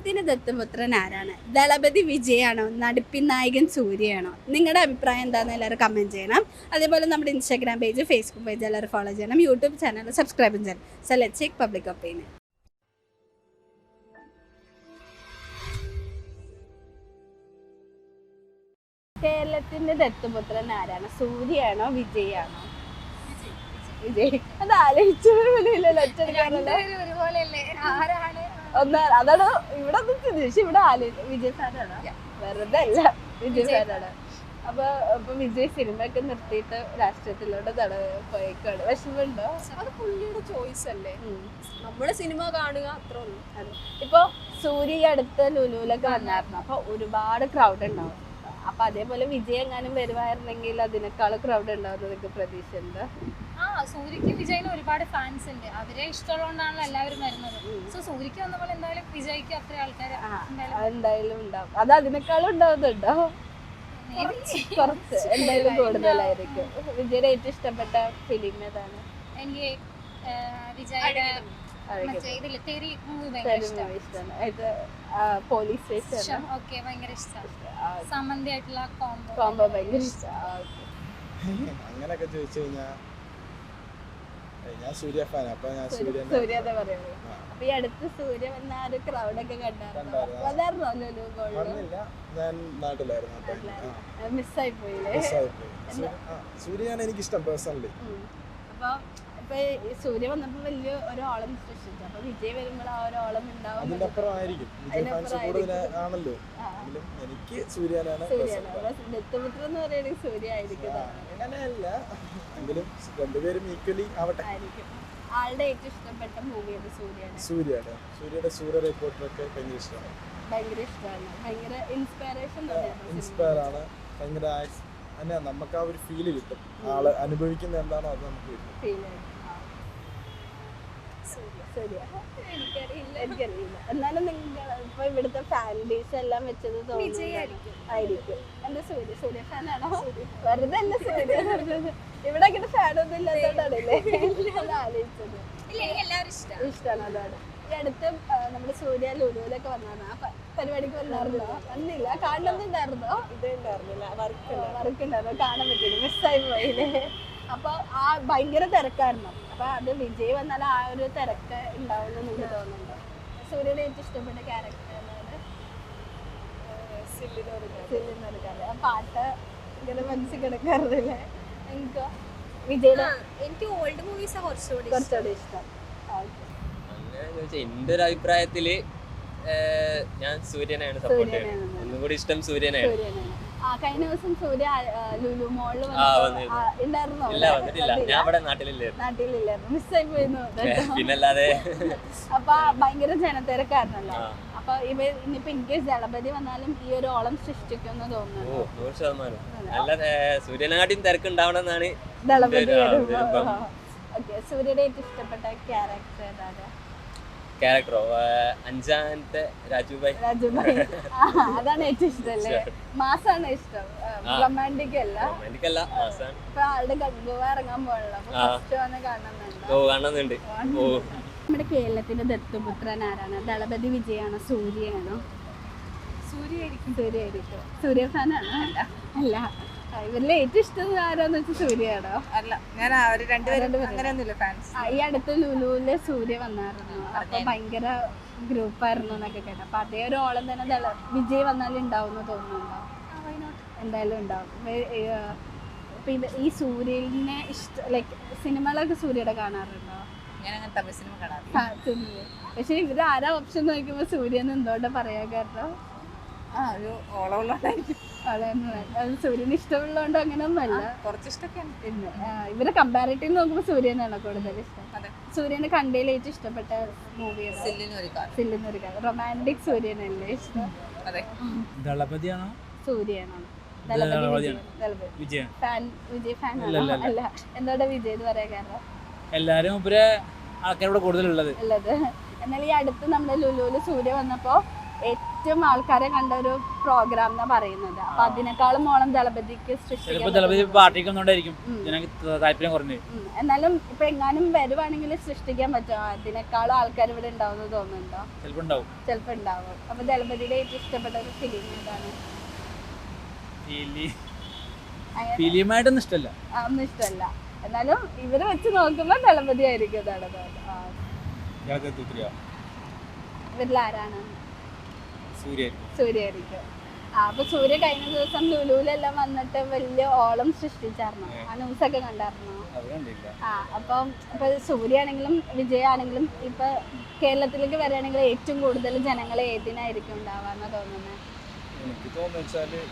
കേരളത്തിന് ദത്തുപുത്രൻ ആരാണ്? ദളപതി വിജയാണോ, നടിപ്പിൻ നായകൻ സൂര്യയാണോ? നിങ്ങളുടെ അഭിപ്രായം എന്താണെന്ന് എല്ലാവരും കമൻറ്റ് ചെയ്യണം. അതേപോലെ നമ്മുടെ ഇൻസ്റ്റാഗ്രാം പേജ്, ഫേസ്ബുക്ക് പേജ് എല്ലാവരും ഫോളോ ചെയ്യണം. യൂട്യൂബ് ചാനൽ സബ്സ്ക്രൈബ് ചെയ്യണം. So let's check public opinion. കേരളത്തിന്റെ ദത്തുപുത്രൻ ആരാണ്? സൂര്യയാണോ വിജയാണോ? വിജയ്. അത് ആലോചിച്ചു അതാണ് ഇവിടെ ഇവിടെ വിജയ് സാറാണോ? വെറുതെ അല്ല, വിജയ് സാറാണ്. അപ്പൊ വിജയ് സിനിമയൊക്കെ നിർത്തിയിട്ട് രാഷ്ട്രീയത്തിലോട്ട് പോയേക്കാണ്. വിഷമമുണ്ടോ? അത് പുള്ളിയുടെ ചോയ്സ് അല്ലേ, നമ്മുടെ സിനിമ കാണുക അത്ര. ഇപ്പൊ സൂര്യ അടുത്ത് ലുലുവിലൊക്കെ വന്നായിരുന്നു. അപ്പൊ ഒരുപാട് ക്രൗഡ് ഉണ്ടാവും. അപ്പൊ അതേപോലെ വിജയ് എങ്ങാനും വരുവായിരുന്നെങ്കിൽ അതിനേക്കാൾ ക്രൗഡ് ഉണ്ടാവുന്നതൊക്കെ പ്രതീക്ഷ ഉണ്ട്. സൂര്യക്ക് വിജയിന് ഒരുപാട് ഫാൻസ് ഉണ്ട്. അവരെ ഇഷ്ടമുള്ളതുകൊണ്ടാണല്ലോ എല്ലാവരും വരുന്നത്. സോ സൂര്യക്ക് വന്ന പോലെ എന്തായാലും വിജയ്ക്ക് അത്ര ആൾക്കാർ എന്തായാലും ഉണ്ടാവും. അത് അതിനേക്കാളും ഉണ്ടാവുന്നുണ്ടോ? കുറച്ച് എന്തായാലും കൂടുതലായിരിക്കും. വിജയുടെ ഏറ്റവും ഇഷ്ടപ്പെട്ട ഫിലിം ഏതാണ്? എനിക്ക് വിജയുടെ പോലീസ് സ്റ്റേഷൻ ഭയങ്കര ഇഷ്ടമാണ്. സമന്തി ആയിട്ടുള്ള കോംബോ ഭയങ്കര ഇഷ്ടമാണ്. അങ്ങനെയൊക്കെ ചോദിച്ചു കഴിഞ്ഞാൽ ഞാൻ സൂര്യ ഫാൻ. അപ്പൊ ഞാൻ സൂര്യനെ പറയുള്ളൂ. അപ്പൊ ഈ അടുത്ത് സൂര്യ വന്ന ആ ഒരു ക്രൗഡൊക്കെ കണ്ടായിരുന്നോ? ഞാൻ നാട്ടിലായിരുന്നു. മിസ്സായി പോയില്ലേ? സൂര്യയാണ് എനിക്കിഷ്ടം പേഴ്സണലി. അപ്പൊ ഇപ്പൊ സൂര്യ വന്നപ്പോ വലിയ ഒരു ഓളം സൃഷ്ടിച്ചു. അപ്പൊ വിജയ് വരുമ്പോൾ ആ ഒരു ഓളം ഉണ്ടാവും. അതിന്റെ അപ്പുറം ആയിരിക്കും. വിജയ് ഫാൻസ് കൂടുതലാണല്ലോ. എനിക്ക് സൂര്യനാണ്. ദത്തുപുത്രൻ എന്ന് പറയുന്നത് സൂര്യ ആയിരിക്കും. അങ്ങനെയല്ല, എങ്കിലും രണ്ടുപേരും ഈക്വലി ആവട്ടെ. ആളുടെ ഏറ്റവും ഇഷ്ടപ്പെട്ട മൂവി അത് സൂര്യയുടെ സൂര്യ റിപ്പോർട്ടറൊക്കെ ഭയങ്കര ഇഷ്ടമാണ്. ഭയങ്കര ഇഷ്ടമാണ്. ഭയങ്കര ഇൻസ്പയർ ആണ്. ഭയങ്കര നമുക്ക് ആ ഒരു ഫീല് കിട്ടും. ആള് അനുഭവിക്കുന്ന എന്താണോ അത് നമുക്ക് കിട്ടും. എനിക്കറിയില്ല. എന്നാലും നിങ്ങൾ ഇപ്പൊ ഇവിടുത്തെ ഫാൻ ബേസ് എല്ലാം വെച്ചത് ആയിരിക്കും. എന്താ സൂര്യ ഫാനാണോ? വെറുതെ അല്ല സൂര്യ. ഇവിടെ അങ്ങനെ ഫാനൊന്നും ഇല്ലാത്തോണ്ടാണല്ലേ ആലോചിച്ചത്. ഇഷ്ടമാണ്. അതാണ്. ഈ അടുത്ത് നമ്മുടെ സൂര്യ ലുലുവിലൊക്കെ വന്നായിരുന്നു. ആ പരിപാടിക്ക് വന്നായിരുന്നോ? വന്നില്ല. കാണുന്നുണ്ടായിരുന്നോ? വർക്കുണ്ടായിരുന്നു. കാണാൻ പറ്റില്ല. മിസ്സായി പോയില്ലേ? അപ്പൊ ആ ഭയങ്കര തിരക്കായിരുന്നു. അപ്പൊ അത് വിജയ് വന്നാൽ ആ ഒരു തിരക്ക് ഉണ്ടാവുമെന്ന് എനിക്ക് തോന്നുന്നുണ്ടോ? സൂര്യയുടെ ഏറ്റവും ഇഷ്ടപ്പെട്ട ക്യാരക്ടർ സില്ലിനൊരു ആ പാട്ട് ഇങ്ങനെ മനസ്സിൽ കിടക്കാറില്ലേ? എനിക്കോ വിജയുടെ എനിക്ക് ഓൾഡ് മൂവീസാ കുറച്ചുകൂടി ഇഷ്ടം. എന്റെ ഒരു അഭിപ്രായത്തില് ഞാൻ സൂര്യനാണ് സപ്പോർട്ട് ചെയ്യുന്നത്. ഒന്നും കൂടി ഇഷ്ടം സൂര്യനാണ്. കഴിഞ്ഞ ദിവസം സൂര്യ ലുലു മോളില് ഉണ്ടായിരുന്നോ? ഞാൻ ഇവിടെ നാട്ടിലില്ലായിരുന്നു. മിസ്സായി പോയിരുന്നു. പിന്നല്ലാതെ. അപ്പൊ ഭയങ്കര ജനത്തിരക്കായിരുന്നല്ലോ. അപ്പൊ ഇനിയിപ്പോ ഇൻകേസ് ദളപതി വന്നാലും ഈ ഒരു ഓളം സൃഷ്ടിക്കുമെന്ന് തോന്നുന്നു. 100%. നല്ല സൂര്യനെക്കാട്ടിയും തിരക്കുണ്ടാവണമെന്നാണ് ദളപതി. സൂര്യയുടെ ഏറ്റവും ഇഷ്ടപ്പെട്ട ക്യാരക്ടർ ഏതാണ്? ക്യാരക്ടറോ? അഞ്ചാമത്തെ രാജുഭായ്. അതാണ് ഏറ്റവും ഇഷ്ടല്ലേ? മാസാണ് ഇഷ്ടം, റൊമാൻറ്റിക് അല്ല. ഇപ്പൊ ആളുടെ ഗംഗോവ ഇറങ്ങാൻ പോകണല്ലോ. കാണുന്നുണ്ട്. നമ്മുടെ കേരളത്തിന്റെ ദത്തുപുത്രൻ ആരാണ്? ദളപതി വിജയാണോ സൂര്യയാണോ? സൂര്യയായിരിക്കും. സൂര്യ ഫാനാണോ? അല്ല. ഇവരിലെ ഏറ്റവും ഇഷ്ടം ആരാന്ന് വെച്ചാൽ സൂര്യയാണോ? അല്ല, ഞാൻ അങ്ങനെയൊന്നുമില്ല ഫാൻസ്. ഈ അടുത്ത് ലുലുവില് സൂര്യ വന്നായിരുന്നു. അപ്പൊ ഭയങ്കര ഗ്രൂപ്പായിരുന്നു എന്നൊക്കെ കേട്ടോ. അപ്പൊ അതേ ഒരു ഓളം തന്നെ വിജയ് വന്നാലും ഉണ്ടാവും തോന്നുന്നുണ്ടോ? എന്തായാലും ഉണ്ടാവും. ഈ സൂര്യനെ ലൈക്ക് സിനിമകളൊക്കെ സൂര്യയുടെ കാണാറുണ്ടോ? പക്ഷെ ഇവര് ആരാ ഓപ്ഷൻ നോക്കുമ്പോ സൂര്യന്ന് എന്തുകൊണ്ടാ പറയാ? കാരണം അത് സൂര്യന് ഇഷ്ടമുള്ളതുകൊണ്ട് അങ്ങനെയൊന്നും അല്ല. ഇവരെ കമ്പാരിറ്റീവ് നോക്കുമ്പോ സൂര്യനാണോ കൂടുതൽ ഇഷ്ടം? സൂര്യനെ കണ്ടതിൽ ഏറ്റവും ഇഷ്ടപ്പെട്ട മൂവി സില്ലിനൊരു കാര്യം. റൊമാൻറ്റിക് സൂര്യനല്ലേ ഇഷ്ടം? ദളപതിയാണോ സൂര്യനാണോ? വിജയ് ഫാൻ അല്ല. എന്തുകൊണ്ടാ വിജയ് എന്ന് പറയാൻ കാരണം? എല്ലാരും ആൾക്കാരോട് കൂടുതലുള്ളത്. എന്നാൽ ഈ അടുത്ത് നമ്മുടെ ലുലുവില് സൂര്യ വന്നപ്പോ ഏറ്റവും ആൾക്കാരെ കണ്ട ഒരു പ്രോഗ്രാം എന്നാ പറയുന്നത്. അപ്പൊ അതിനേക്കാളും മോളം ദളപതിക്ക് ചിലപ്പോ സൃഷ്ടിക്കാൻ ചിലപ്പോൾ പറ്റും. പാർട്ടിക്ക് ഒന്നുകൊണ്ടായിരിക്കും ജനങ്ങൾക്ക് താല്പര്യം കുറഞ്ഞത്. എന്നാലും ഇപ്പൊ എങ്ങാനും വരുവാണെങ്കിൽ സൃഷ്ടിക്കാൻ പറ്റുമോ? അതിനേക്കാളും ആൾക്കാർ ഇവിടെ ഉണ്ടാവുമെന്ന് തോന്നുന്നുണ്ടോ? ചിലപ്പോൾ ഉണ്ടാവും. ചിലപ്പോ ഉണ്ടാവും. അപ്പൊ ദളപതിയുടെ ഏറ്റവും ഇഷ്ടപ്പെട്ട ഒരു ഫിലിം ഏതാണ്? അങ്ങനെ ഫിലിമായിട്ടൊന്നും ഇഷ്ടമല്ല. ഒന്നും ഇഷ്ടമല്ല. എന്നാലും ഇവര് വെച്ച് നോക്കുമ്പോ ദളപതി ആയിരിക്കും ഇവരിൽ ആരാണ്? സൂര്യ ആയിരിക്കും. അപ്പൊ സൂര്യ കഴിഞ്ഞ ദിവസം ലുലുവിലെല്ലാം വന്നിട്ട് വലിയ ഓളം സൃഷ്ടിച്ചായിരുന്നു. ആ ന്യൂസൊക്കെ കണ്ടായിരുന്നോ? അപ്പം ഇപ്പൊ സൂര്യ ആണെങ്കിലും വിജയ് ആണെങ്കിലും ഇപ്പൊ കേരളത്തിലേക്ക് വരികയാണെങ്കിൽ ഏറ്റവും കൂടുതൽ ജനങ്ങൾ ഏതിനായിരിക്കും ഉണ്ടാവാന്ന് തോന്നുന്നത്? എനിക്ക് തോന്നുന്നു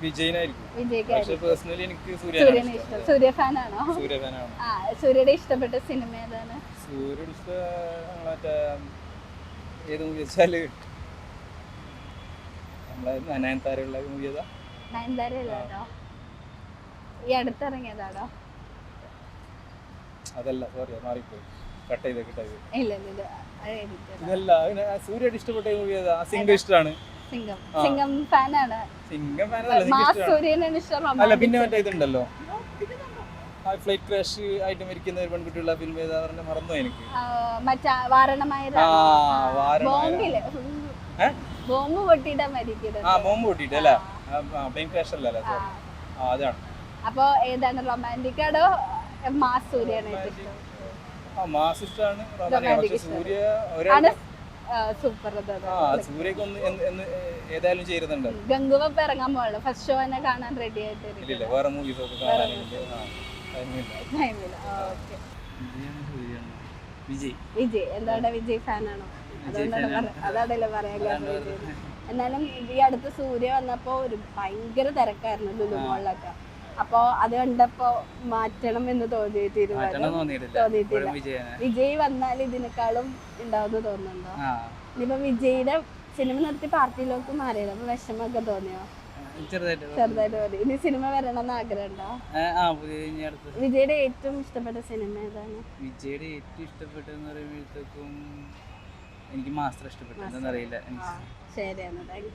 വിജയനായിരിക്കും. വിജയ്ക്കായിരിക്കും. പേഴ്സണലി എനിക്ക് സൂര്യനെ ഇഷ്ടം. സൂര്യ ഫാനാണോ? സൂര്യ ഫാനാണ്. സൂര്യയുടെ ഇഷ്ടപ്പെട്ട സിനിമ ഏതാണ്? സൂര്യയുടെ മറ്റേ ഏത് മൂവി വെച്ചാല് നമ്മളെ നയൻതാരയുള്ള മൂവി ഏതാ? നയൻതാര അല്ലാതോ? ഈ അടുത്തിറങ്ങിയതാണോ? അതല്ല, സോറി മാറിപ്പോയി, കട്ട് ചെയ്ത് ഇല്ല അതായിരിക്കും. ഇതല്ല. സൂര്യയുടെ ഇഷ്ടപ്പെട്ട മൂവി ഏതാ? സിംഗം ഇഷ്ടമാണ്. സിംഗം ഫാനാണ്. സിംഗം ഫാനല്ല, മാസ് സൂര്യനാണ് ഇഷ്ടം. അല്ല, പിന്നെ മറ്റേ ഇതുണ്ടല്ലോ, ഫ്ലൈറ്റ് ക്രാഷ് ആയിട്ട് മരിക്കുന്ന ഒരു പെൺകുട്ടിയുള്ള ഫിലിം ഏതാ പറഞ്ഞ മറന്നു എനിക്ക്. മറ്റേ ബോംബില് ബോംബ് പൊട്ടിയിട്ടാ മരിക്കുന്നത്. ബോംബ് പൊട്ടിയിട്ട് അല്ലേ? പ്ലെയിൻ ക്രാഷ് അല്ലല്ലോ, സോറി. അതാണ്. അപ്പൊ ഏതാണ്, റൊമാൻറ്റിക് ആണോ മാസ് സൂര്യാണ് ഏറ്റവും ഇഷ്ടം? മാസ് ഇഷ്ടമാണ്, പക്ഷെ സൂര്യ സൂപ്പർ. സൂര്യക്ക് ഒന്ന് ഏതായാലും ചേരുന്നുണ്ട്. ഗംഗുവപ്പ് ഇറങ്ങാൻ പോകണം. ഫസ്റ്റ് ഷോ തന്നെ കാണാൻ റെഡി ആയിട്ട് ഇല്ല, വേറെ മൂവീസ് ഒക്കെ കാണാനുണ്ട്. വിജയ് എന്താണ്? വിജയ് ഫാനാണോ? അതാണല്ലോ പറയാൻ കാരണം. എന്നാലും ഈ അടുത്ത് സൂര്യ വന്നപ്പോ ഒരു ഭയങ്കര തിരക്കായിരുന്നു ലുലുമോളിലൊക്കെ. അപ്പൊ അത് കണ്ടപ്പോ മാറ്റണം എന്ന് തോന്നിയിട്ടില്ല. വിജയ് വന്നാൽ ഇതിനേക്കാളും ഉണ്ടാവുന്ന തോന്നുന്നുണ്ടോ? ഇനിയിപ്പോ വിജയുടെ സിനിമ നിർത്തി പാർട്ടിയിലേക്ക് മാറിയത് അപ്പൊ വിഷമൊക്കെ തോന്നിയോ? ചെറുതായിട്ട് തോന്നി. ഇനി സിനിമ വരണം എന്ന് ആഗ്രഹം ഉണ്ടോ? വിജയുടെ ഏറ്റവും ഇഷ്ടപ്പെട്ട സിനിമ ഏതാണ്? വിജയുടെ ഏറ്റവും ഇഷ്ടപ്പെട്ടെന്ന് പറയുമ്പോഴത്തേക്കും എനിക്ക് മാസ്റ്റർ ഇഷ്ടപ്പെട്ടു. എന്താണെന്നറിയില്ല. ശരിയാണ്. Thank you.